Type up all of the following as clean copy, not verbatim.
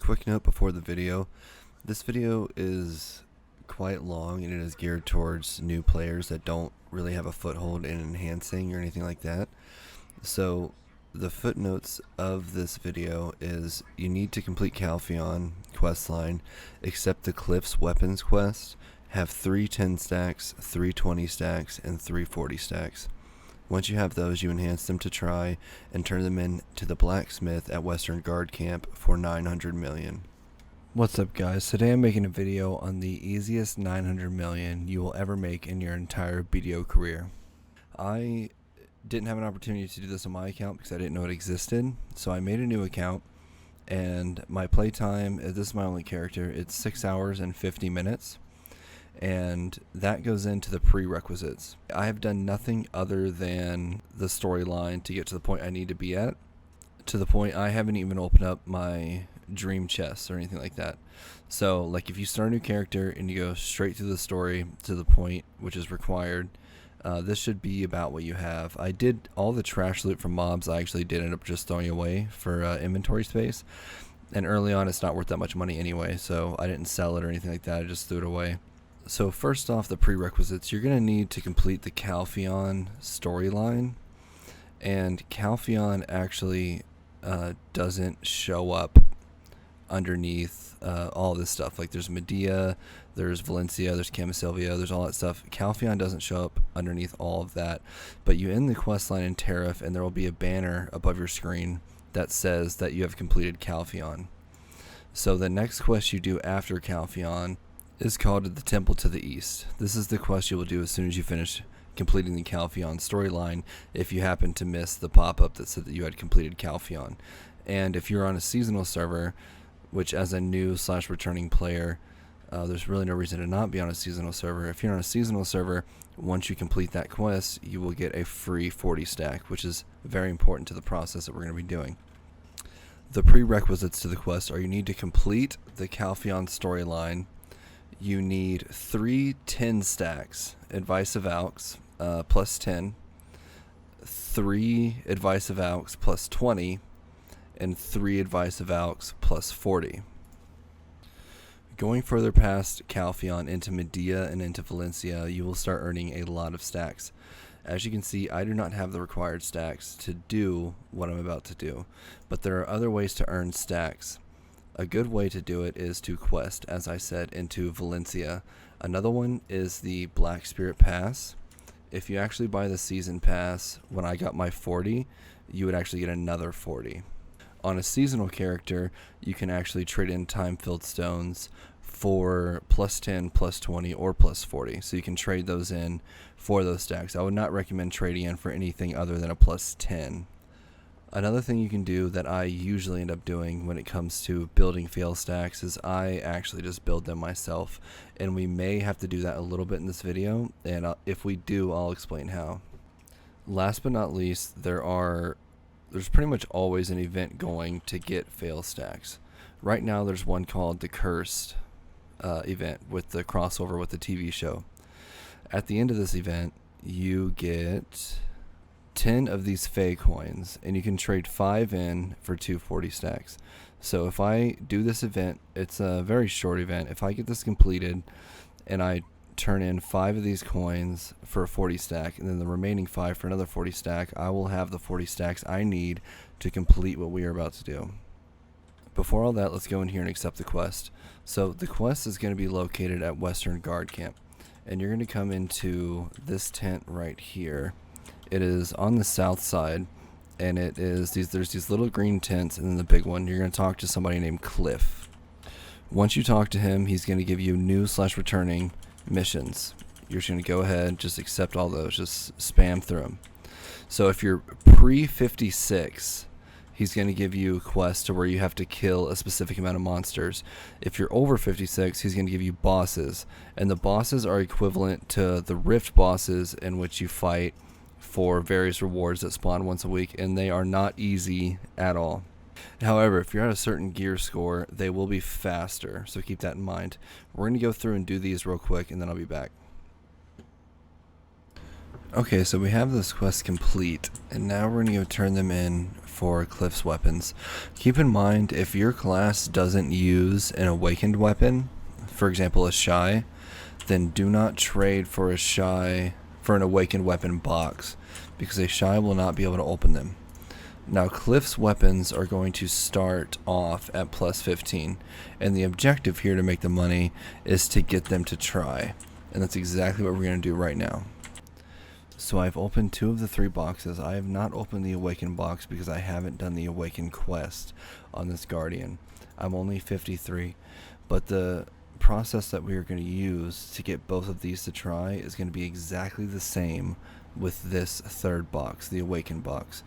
quick note before the video. This video is quite long and it is geared towards new players that don't really have a foothold in enhancing or anything like that. So the footnotes of this video is you need to complete Calpheon questline, accept the Cliff's weapons quest, have 3 10 stacks, 3 20 stacks, and 3 40 stacks. Once you have those, you enhance them to try and turn them in to the blacksmith at Western Guard Camp for 900 million. What's up, guys? Today I'm making a video on the easiest 900 million you will ever make in your entire BDO career. I didn't have an opportunity to do this on my account because I didn't know it existed, so I made a new account, and my playtime, this is my only character, it's 6 hours and 50 minutes. And that goes into the prerequisites. I have done nothing other than the storyline to get to the point I need to be at. To the point I haven't even opened up my dream chest or anything like that. So like if you start a new character and you go straight through the story to the point which is required, this should be about what you have. I did all the trash loot from mobs. I actually did end up just throwing away for inventory space. And early on it's not worth that much money anyway, so I didn't sell it or anything like that. I just threw it away. So first off, the prerequisites, you're going to need to complete the Calpheon storyline, and Calpheon actually doesn't show up underneath all this stuff. Like there's Medea, there's Valencia, there's Camisylvia, there's all that stuff. Calpheon doesn't show up underneath all of that, but you end the quest line in Tariff and there will be a banner above your screen that says that you have completed Calpheon. So the next quest you do after Calpheon is called The Temple to the East. This is the quest you will do as soon as you finish completing the Calpheon storyline, if you happen to miss the pop-up that said that you had completed Calpheon. And if you're on a seasonal server, which as a new / returning player, there's really no reason to not be on a seasonal server. If you're on a seasonal server, once you complete that quest, you will get a free 40 stack, which is very important to the process that we're going to be doing. The prerequisites to the quest are you need to complete the Calpheon storyline. You need 3 10 stacks, Advice of Alks plus 10, 3 Advice of Alks plus 20, and 3 Advice of Alks plus 40. Going further past Calpheon into Medea and into Valencia, you will start earning a lot of stacks. As you can see, I do not have the required stacks to do what I'm about to do, but there are other ways to earn stacks. A good way to do it is to quest, as I said, into Valencia. Another one is the Black Spirit Pass. If you actually buy the Season Pass, when I got my 40, you would actually get another 40. On a seasonal character, you can actually trade in time-filled stones for plus 10, plus 20, or plus 40. So you can trade those in for those stacks. I would not recommend trading in for anything other than a plus 10. Another thing you can do that I usually end up doing when it comes to building fail stacks is I actually just build them myself, and we may have to do that a little bit in this video, and if we do, I'll explain how. Last but not least, there's pretty much always an event going to get fail stacks. Right now there's one called the Cursed event with the crossover with the TV show. At the end of this event, you get 10 of these Fae coins, and you can trade 5 in for 240 stacks. So if I do this event, it's a very short event. If I get this completed and I turn in 5 of these coins for a 40 stack and then the remaining 5 for another 40 stack, I will have the 40 stacks I need to complete what we are about to do. Before all that, let's go in here and accept the quest. So the quest is going to be located at Western Guard Camp, and you're going to come into this tent right here. It is on the south side, and there's these little green tents, and then the big one. You're going to talk to somebody named Cliff. Once you talk to him, he's going to give you new / returning missions. You're just going to go ahead, just accept all those, just spam through them. So if you're pre-56, he's going to give you quests to where you have to kill a specific amount of monsters. If you're over 56, he's going to give you bosses, and the bosses are equivalent to the Rift bosses in which you fight for various rewards that spawn once a week, and they are not easy at all. However, if you're at a certain gear score, they will be faster, so keep that in mind. We're going to go through and do these real quick, and then I'll be back. Okay, so we have this quest complete, and now we're going to go turn them in for Cliff's weapons. Keep in mind, if your class doesn't use an awakened weapon, for example a shy, then do not trade for an awakened weapon box, because a shy will not be able to open them. Now Cliff's weapons are going to start off at plus 15, and the objective here to make the money is to get them to try, and that's exactly what we're going to do right now. So I've opened 2 of the 3 boxes. I have not opened the Awakened box because I haven't done the Awakened quest on this Guardian. I'm only 53, but the process that we are going to use to get both of these to try is going to be exactly the same with this 3rd box, the Awakened box.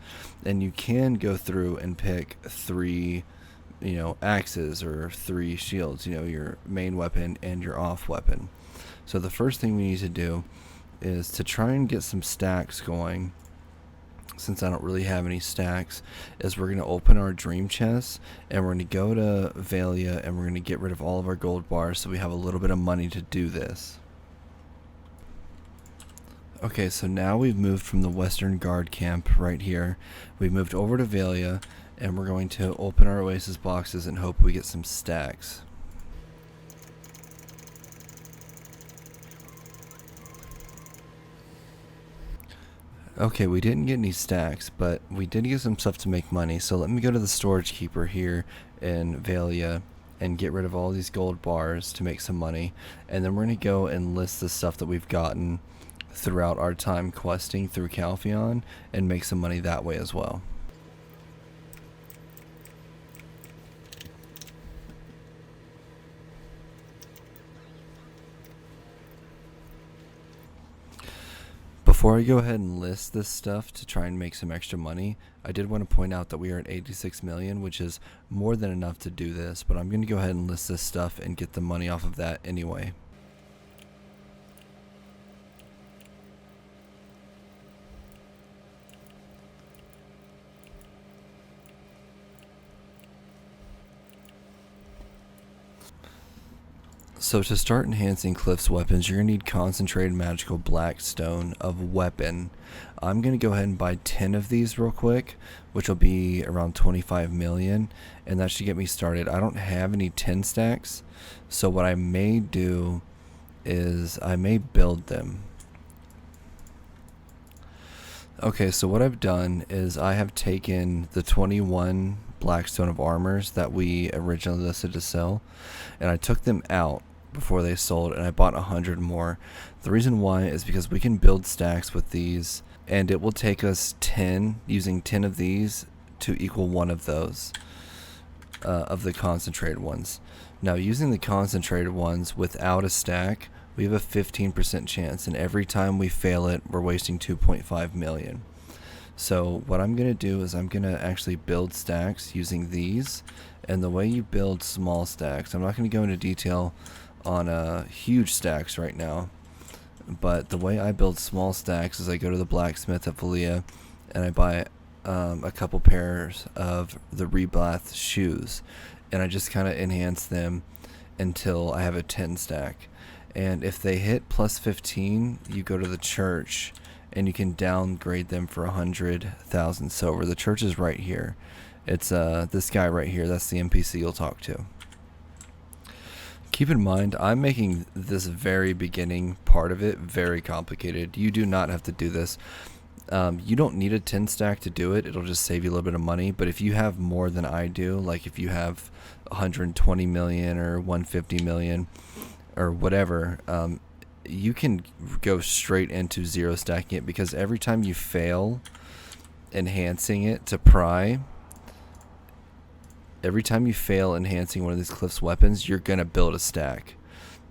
And you can go through and pick 3 axes or 3 shields, your main weapon and your off weapon. So the first thing we need to do is to try and get some stacks going. Since I don't really have any stacks, is we're going to open our dream chest and we're going to go to Valia and we're going to get rid of all of our gold bars so we have a little bit of money to do this. Okay, so now we've moved from the Western Guard camp right here. We've moved over to Valia and we're going to open our Oasis boxes and hope we get some stacks. Okay, we didn't get any stacks, but we did get some stuff to make money. So let me go to the storage keeper here in Valia and get rid of all these gold bars to make some money. And then we're going to go and list the stuff that we've gotten throughout our time questing through Calpheon and make some money that way as well. Before I go ahead and list this stuff to try and make some extra money, I did want to point out that we are at 86 million, which is more than enough to do this, but I'm going to go ahead and list this stuff and get the money off of that anyway. So to start enhancing Cliff's weapons, you're going to need concentrated magical blackstone of weapon. I'm going to go ahead and buy 10 of these real quick, which will be around 25 million, and that should get me started. I don't have any 10 stacks, so what I may do is I may build them. Okay, so what I've done is I have taken the 21 blackstone of armors that we originally listed to sell, and I took them out before they sold, and I bought 100 more. The reason why is because we can build stacks with these, and it will take us 10, using 10 of these to equal one of those, of the concentrated ones. Now, using the concentrated ones without a stack, we have a 15% chance, and every time we fail it, we're wasting 2.5 million. So what I'm going to do is I'm going to actually build stacks using these, and the way you build small stacks, I'm not going to go into detail on huge stacks right now, but the way I build small stacks is I go to the blacksmith at Valia and I buy a couple pairs of the Reblath shoes, and I just kind of enhance them until I have a 10 stack. And if they hit plus 15, you go to the church and you can downgrade them for 100,000 silver. The church is right here. It's this guy right here. That's the NPC you'll talk to. Keep in mind, I'm making this very beginning part of it very complicated. You do not have to do this. You don't need a 10 stack to do it. It'll just save you a little bit of money. But if you have more than I do, like if you have 120 million or 150 million or whatever, you can go straight into 0 stacking it, because every time you fail enhancing it to pry, every time you fail enhancing one of these Cliff's weapons, you're going to build a stack.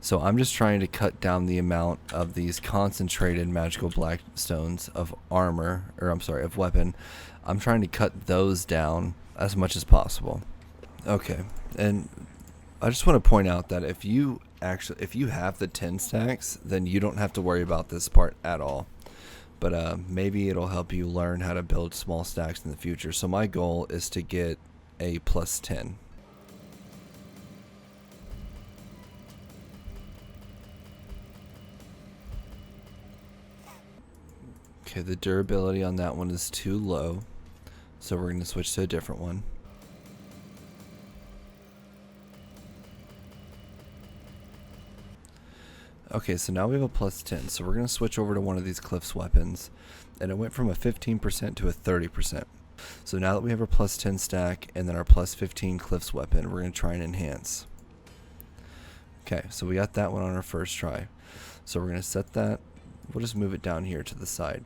So I'm just trying to cut down the amount of these concentrated magical blackstones of armor, or I'm sorry, of weapon. I'm trying to cut those down as much as possible. Okay, and I just want to point out that if you have the 10 stacks, then you don't have to worry about this part at all. But maybe it'll help you learn how to build small stacks in the future. So my goal is to get a plus 10. Okay, the durability on that one is too low, so we're going to switch to a different one. Okay, so now we have a plus 10, so we're going to switch over to one of these Cliff's weapons, and it went from a 15% to a 30%. So now that we have our plus 10 stack and then our plus 15 Cliff's weapon, we're going to try and enhance. Okay, so we got that one on our first try. So we're going to set that, we'll just move it down here to the side.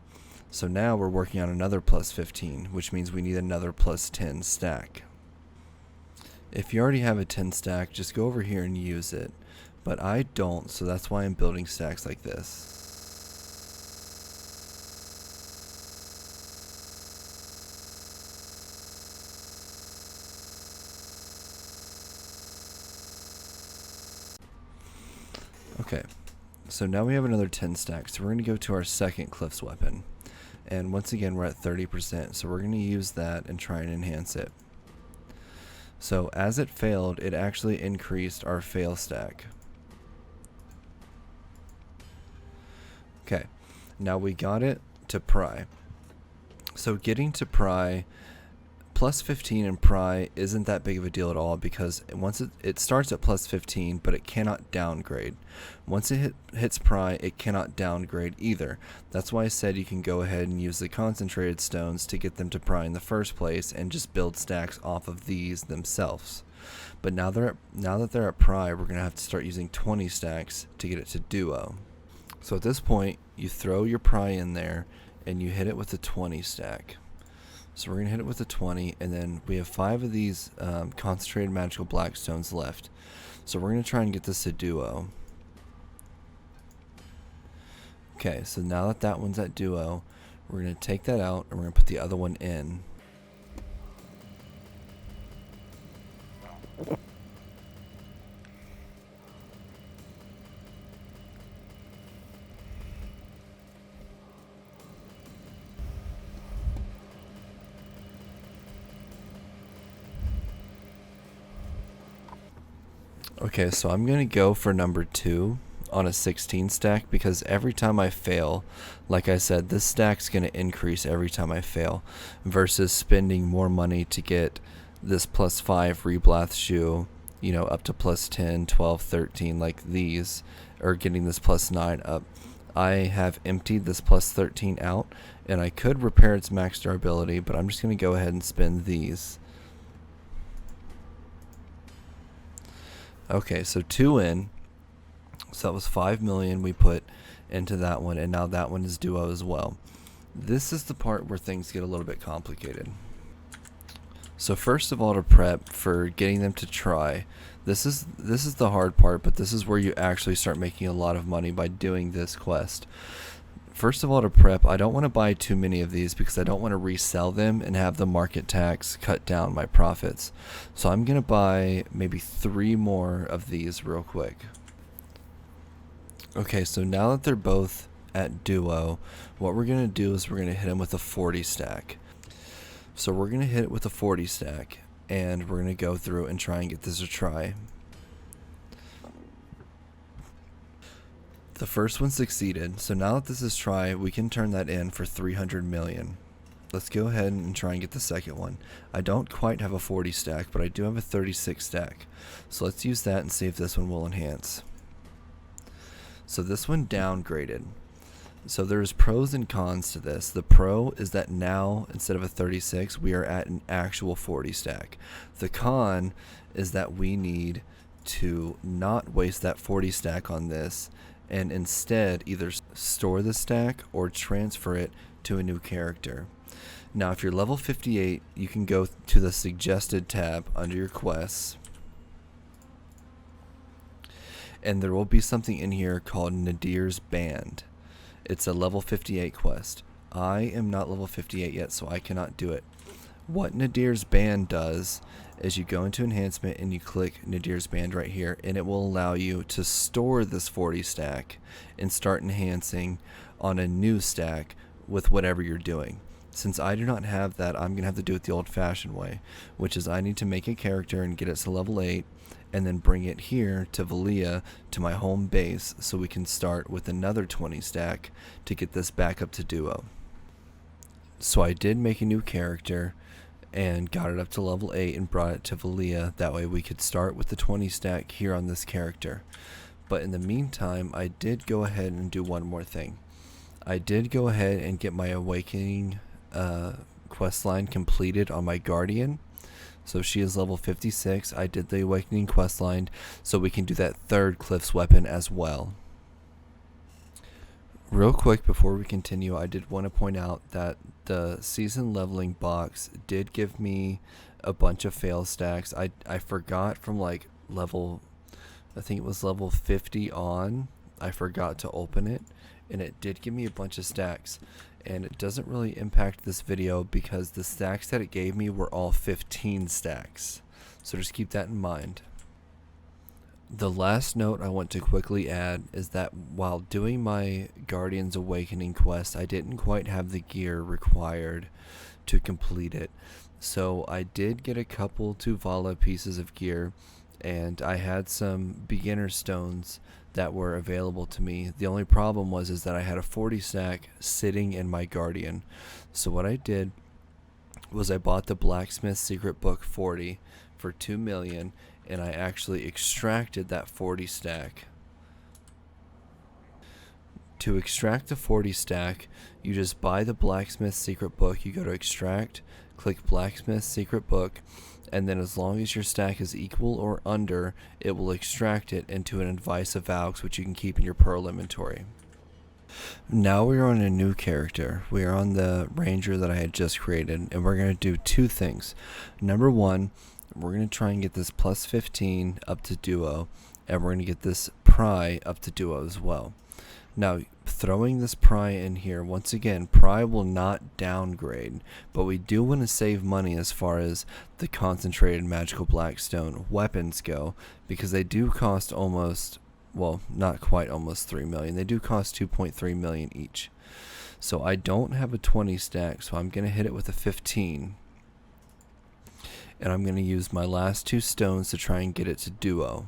So now we're working on another plus 15, which means we need another plus 10 stack. If you already have a 10 stack, just go over here and use it. But I don't, so that's why I'm building stacks like this. Okay, so now we have another 10 stacks, so we're going to go to our second Cliff's weapon. And once again, we're at 30%, so we're going to use that and try and enhance it. So as it failed, it actually increased our fail stack. Okay, now we got it to pry. So getting to pry, plus 15 in pry isn't that big of a deal at all, because once it starts at plus 15, but it cannot downgrade. Once it hits pry, it cannot downgrade either. That's why I said you can go ahead and use the concentrated stones to get them to pry in the first place and just build stacks off of these themselves. But now that they're at pry, we're going to have to start using 20 stacks to get it to duo. So at this point, you throw your pry in there and you hit it with a 20 stack. So we're going to hit it with a 20, and then we have 5 of these concentrated magical black stones left. So we're going to try and get this to duo. Okay, so now that that one's at duo, we're going to take that out and we're going to put the other one in. Okay, so I'm going to go for number 2 on a 16 stack, because every time I fail, like I said, this stack's going to increase every time I fail, versus spending more money to get this plus 5 reblath shoe, you know, up to plus 10, 12, 13 like these, or getting this plus 9 up. I have emptied this plus 13 out, and I could repair its max durability, but I'm just going to go ahead and spend these. Okay, so 2 in, so that was 5 million we put into that one, and now that one is duo as well. This is the part where things get a little bit complicated. So first of all, to prep for getting them to try, this is the hard part, but this is where you actually start making a lot of money by doing this quest. First of all, to prep, I don't want to buy too many of these because I don't want to resell them and have the market tax cut down my profits. So I'm going to buy maybe 3 more of these real quick. Okay, so now that they're both at duo, what we're going to do is we're going to hit them with a 40 stack. So we're going to hit it with a 40 stack, and we're going to go through and try and get this to try. The first one succeeded, so now that this is try, we can turn that in for 300 million. Let's go ahead and try and get the second one. I don't quite have a 40 stack, but I do have a 36 stack. So let's use that and see if this one will enhance. So this one downgraded. So there's pros and cons to this. The pro is that now, instead of a 36, we are at an actual 40 stack. The con is that we need to not waste that 40 stack on this, and instead either store the stack or transfer it to a new character. Now if you're level 58, you can go to the suggested tab under your quests, and there will be something in here called Nadir's Band. It's a level 58 quest. I am not level 58 yet, so I cannot do it. What Nadir's Band does is you go into enhancement and you click Nadir's Band right here, and it will allow you to store this 40 stack and start enhancing on a new stack with whatever you're doing. Since I do not have that, I'm going to have to do it the old-fashioned way, which is I need to make a character and get it to level 8 and then bring it here to Valia, to my home base, so we can start with another 20 stack to get this back up to duo. So I did make a new character and got it up to level 8 and brought it to Valia. That way we could start with the 20 stack here on this character. But in the meantime, I did go ahead and do one more thing. I did go ahead and get my Awakening quest line completed on my Guardian. So she is level 56. I did the Awakening quest line so we can do that third Cliff's weapon as well. Real quick before we continue, I did want to point out that the season leveling box did give me a bunch of fail stacks. I forgot from like level, I think it was level 50 on, I forgot to open it, and it did give me a bunch of stacks. And it doesn't really impact this video because the stacks that it gave me were all 15 stacks. So just keep that in mind. The last note I want to quickly add is that while doing my Guardian's Awakening quest, I didn't quite have the gear required to complete it. So I did get a couple Tuvala pieces of gear, and I had some beginner stones that were available to me. The only problem is that I had a 40 stack sitting in my Guardian. So what I did was I bought the Blacksmith Secret Book 40 for 2 million, and I actually extracted that 40 stack. To extract the 40 stack, you just buy the Blacksmith Secret Book. You go to extract, click Blacksmith Secret Book, and then as long as your stack is equal or under, it will extract it into an Advice of Valks, which you can keep in your Pearl inventory. Now we are on a new character. We are on the Ranger that I had just created, and we're going to do two things. Number one, we're going to try and get this plus 15 up to duo, and we're going to get this pry up to duo as well. Now, throwing this pry in here, once again, pry will not downgrade, but we do want to save money as far as the concentrated magical blackstone weapons go, because they do cost almost, well, not quite almost 3 million. They do cost 2.3 million each. So I don't have a 20 stack, so I'm going to hit it with a 15. And I'm going to use my last two stones to try and get it to duo.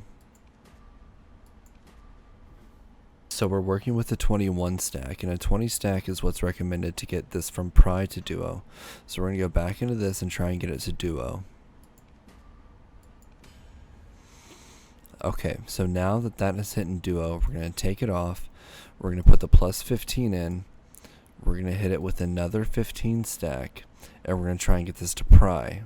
So we're working with a 21 stack, and a 20 stack is what's recommended to get this from pry to duo. So we're going to go back into this and try and get it to duo. Okay, so now that that is hitting duo, we're going to take it off. We're going to put the plus 15 in. We're going to hit it with another 15 stack, and we're going to try and get this to pry.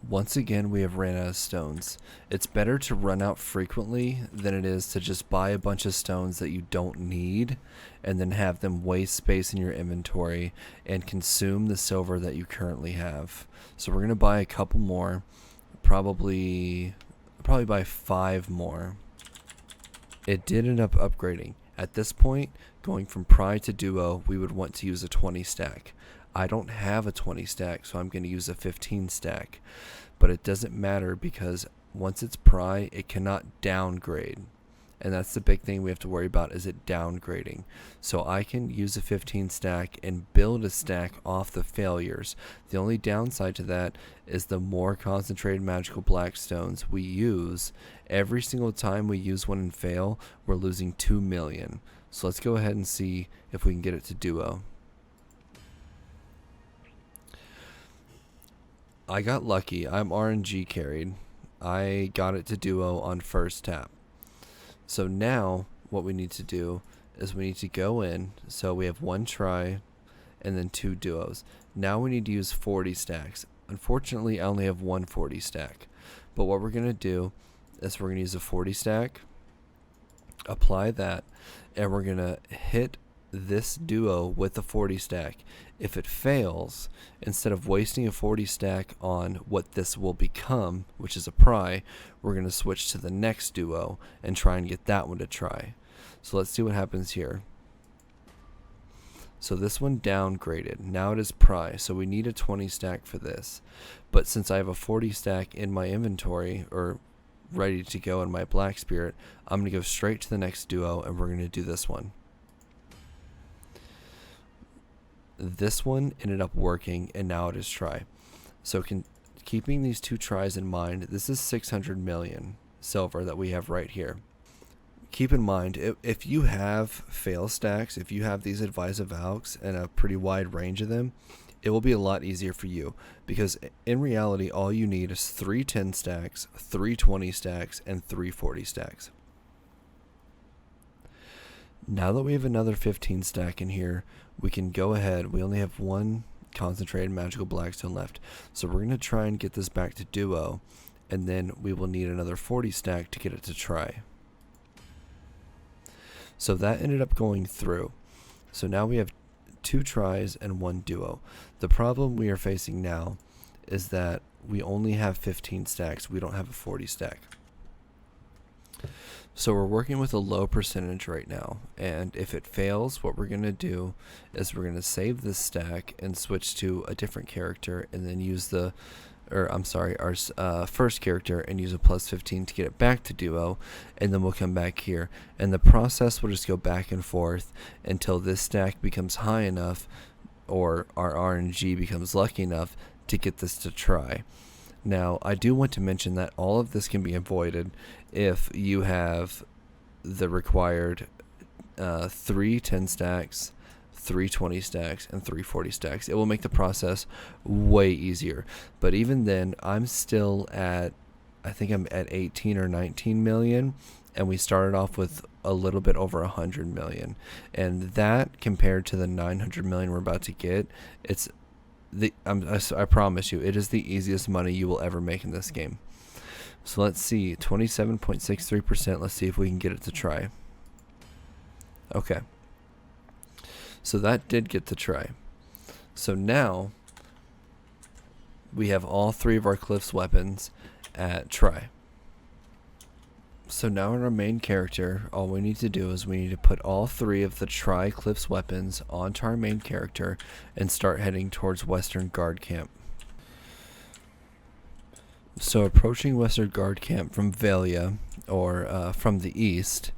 Once again, we have ran out of stones. It's better to run out frequently than it is to just buy a bunch of stones that you don't need and then have them waste space in your inventory and consume the silver that you currently have. So we're going to buy a couple more, probably buy 5 more. It did end up upgrading. At this point, going from pry to duo, we would want to use a 20 stack. I don't have a 20 stack, so I'm going to use a 15 stack. But it doesn't matter because once it's pry, it cannot downgrade. And that's the big thing we have to worry about, is it downgrading. So I can use a 15 stack and build a stack off the failures. The only downside to that is the more concentrated magical blackstones we use, every single time we use one and fail, we're losing 2 million. So let's go ahead and see if we can get it to duo. I got lucky. I'm RNG carried. I got it to duo on first tap. So now what we need to do is we need to go in. So we have 1 try and then 2 duos. Now we need to use 40 stacks. Unfortunately, I only have 1 40 stack. But what we're going to do is we're going to use a 40 stack, apply that, and we're going to hit this duo with a 40 stack. If it fails, instead of wasting a 40 stack on what this will become, which is a pry, we're going to switch to the next duo and try and get that one to try. So let's see what happens here. So this one downgraded. Now it is pry, so we need a 20 stack for this. But since I have a 40 stack in my inventory, or ready to go in my Black Spirit, I'm going to go straight to the next duo, and we're going to do this one. This one ended up working, and now it is try. So keeping these 2 tries in mind, this is 600 million silver that we have right here. keep in mind, if you have fail stacks, if you have these advised valks and a pretty wide range of them, it will be a lot easier for you, because in reality all you need is 3 10 stacks, 3 20 stacks, and 3 40 stacks. Now that we have another 15 stack in here, we can go ahead. We only have 1 concentrated magical blackstone left, so we're going to try and get this back to duo, and then we will need another 40 stack to get it to try. So that ended up going through. So now we have 2 tries and 1 duo. The problem we are facing now is that we only have 15 stacks. We don't have a 40 stack. So we're working with a low percentage right now, and if it fails, what we're going to do is we're going to save this stack and switch to a different character, and then use our first character and use a plus 15 to get it back to duo, and then we'll come back here, and the process will just go back and forth until this stack becomes high enough, or our RNG becomes lucky enough to get this to try. Now, I do want to mention that all of this can be avoided if you have the required 3 10 stacks, 3 20 stacks, and 3 40 stacks. It will make the process way easier. But even then, I'm still at, I think I'm at 18 or 19 million, and we started off with a little bit over 100 million. And that, compared to the 900 million we're about to get, it's I promise you, it is the easiest money you will ever make in this game. So let's see, 27.63%. Let's see if we can get it to try. Okay. So that did get to try. So now we have all 3 of our Cliff's weapons at try. So now in our main character, all we need to do is we need to put all 3 of the Try Cliff's weapons onto our main character and start heading towards Western Guard Camp. So approaching Western Guard Camp from Valia, or from the east,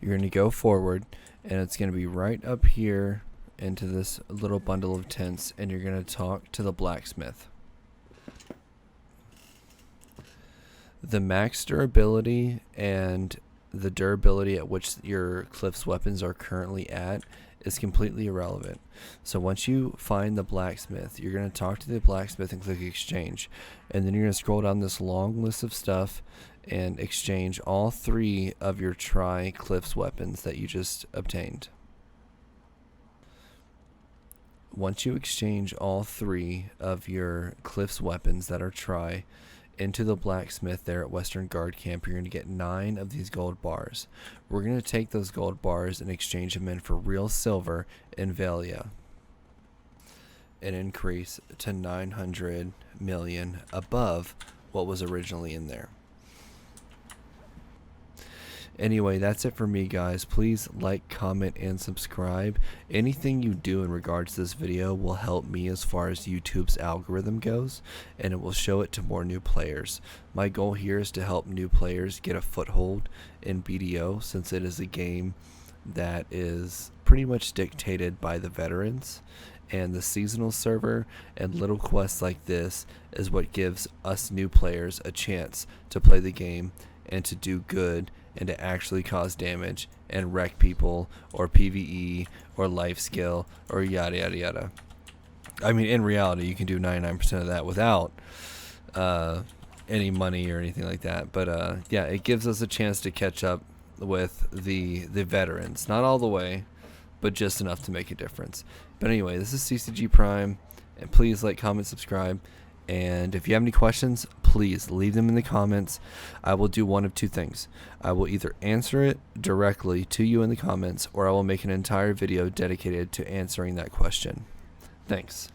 you're going to go forward, and it's going to be right up here into this little bundle of tents, and you're going to talk to the blacksmith. The max durability and the durability at which your Cliff's weapons are currently at is completely irrelevant. So once you find the blacksmith, you're going to talk to the blacksmith and click exchange, and then you're going to scroll down this long list of stuff and exchange all 3 of your Try Cliff's weapons that you just obtained. Once you exchange all 3 of your Cliff's weapons that are Try into the blacksmith there at Western Guard Camp, you're going to get 9 of these gold bars. We're going to take those gold bars and exchange them in for real silver in Valia, and increase to 900 million above what was originally in there. Anyway, that's it for me, guys. Please like, comment, and subscribe. Anything you do in regards to this video will help me as far as YouTube's algorithm goes, and it will show it to more new players. My goal here is to help new players get a foothold in BDO, since it is a game that is pretty much dictated by the veterans, and the seasonal server and little quests like this is what gives us new players a chance to play the game and to do good and to actually cause damage and wreck people, or PvE, or life skill, or yada yada yada. I mean, in reality, you can do 99% of that without any money or anything like that. But yeah, it gives us a chance to catch up with the veterans. Not all the way, but just enough to make a difference. But anyway, this is CCG Prime, and please like, comment, subscribe. And if you have any questions, please leave them in the comments. I will do one of 2 things. I will either answer it directly to you in the comments, or I will make an entire video dedicated to answering that question. Thanks.